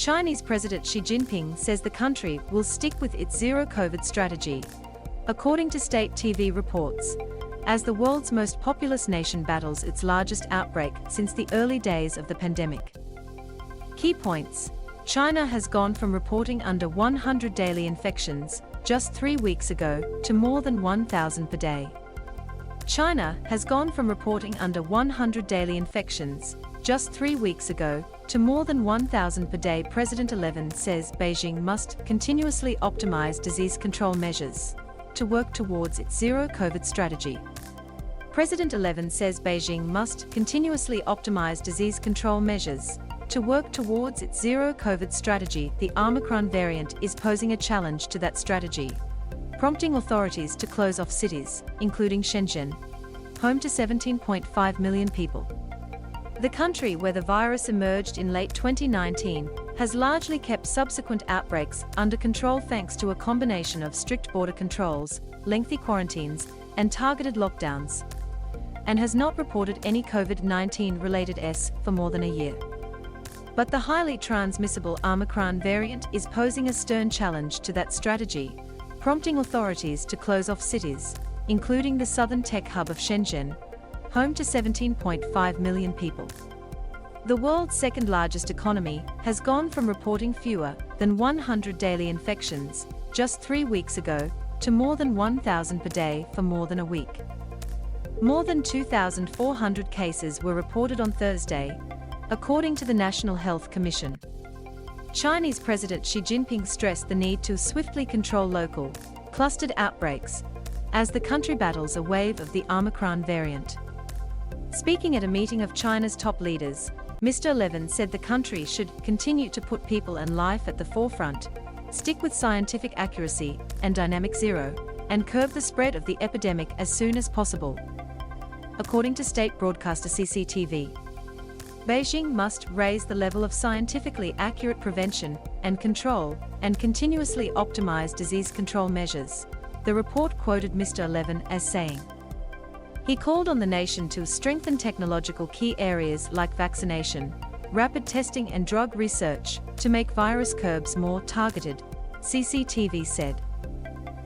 Chinese President Xi Jinping says the country will stick with its zero-COVID strategy, according to state TV reports, as the world's most populous nation battles its largest outbreak since the early days of the pandemic. Key points: China has gone from reporting under 100 daily infections just 3 weeks ago to more than 1,000 per day. China has gone from reporting under 100 daily infections just 3 weeks ago to more than 1,000 per day. President Xi says Beijing must continuously optimize disease control measures to work towards its zero-COVID strategy. President Xi says Beijing must continuously optimize disease control measures to work towards its zero-COVID strategy. The Omicron variant is posing a challenge to that strategy, prompting authorities to close off cities, including Shenzhen, home to 17.5 million people. The country where the virus emerged in late 2019 has largely kept subsequent outbreaks under control thanks to a combination of strict border controls, lengthy quarantines, and targeted lockdowns, and has not reported any COVID-19 related deaths for more than a year. But the highly transmissible Omicron variant is posing a stern challenge to that strategy, prompting authorities to close off cities, including the southern tech hub of Shenzhen, home to 17.5 million people. The world's second-largest economy has gone from reporting fewer than 100 daily infections just 3 weeks ago to more than 1,000 per day for more than a week. More than 2,400 cases were reported on Thursday, according to the National Health Commission. Chinese President Xi Jinping stressed the need to swiftly control local, clustered outbreaks as the country battles a wave of the Omicron variant. Speaking at a meeting of China's top leaders, Mr. Xi said the country should continue to put people and life at the forefront, stick with scientific accuracy and dynamic zero, and curb the spread of the epidemic as soon as possible. According to state broadcaster CCTV, Beijing must raise the level of scientifically accurate prevention and control and continuously optimize disease control measures. The report quoted Mr. Xi as saying. He called on the nation to strengthen technological key areas like vaccination, rapid testing and drug research to make virus curbs more targeted, CCTV said.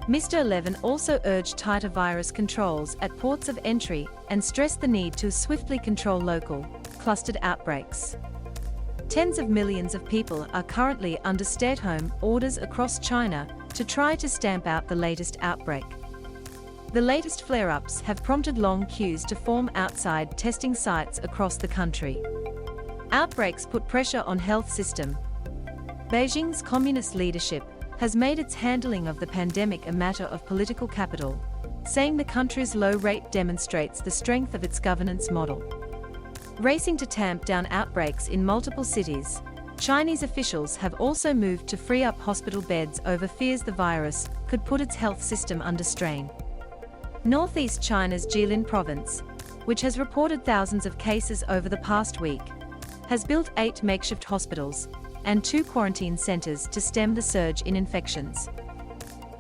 Mr. Xi also urged tighter virus controls at ports of entry and stressed the need to swiftly control local, clustered outbreaks. Tens of millions of people are currently under stay-at-home orders across China to try to stamp out the latest outbreak. The latest flare-ups have prompted long queues to form outside testing sites across the country. Outbreaks put pressure on health system. Beijing's communist leadership has made its handling of the pandemic a matter of political capital, saying the country's low rate demonstrates the strength of its governance model. Racing to tamp down outbreaks in multiple cities, Chinese officials have also moved to free up hospital beds over fears the virus could put its health system under strain. Northeast China's Jilin province, which has reported thousands of cases over the past week, has built 8 makeshift hospitals and 2 quarantine centers to stem the surge in infections.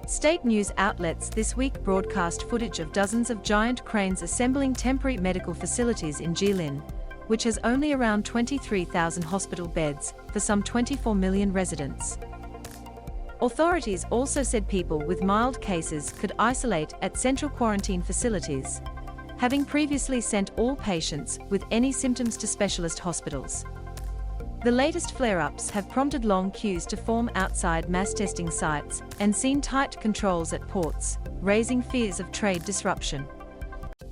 State news outlets this week broadcast footage of dozens of giant cranes assembling temporary medical facilities in Jilin, which has only around 23,000 hospital beds for some 24 million residents. Authorities also said people with mild cases could isolate at central quarantine facilities, having previously sent all patients with any symptoms to specialist hospitals. The latest flare-ups have prompted long queues to form outside mass testing sites and seen tight controls at ports, raising fears of trade disruption.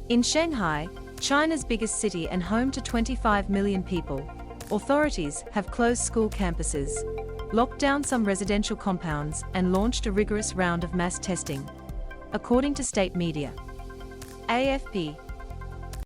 In Shanghai, China's biggest city and home to 25 million people, authorities have closed school campuses, locked down some residential compounds, and launched a rigorous round of mass testing, according to state media. AFP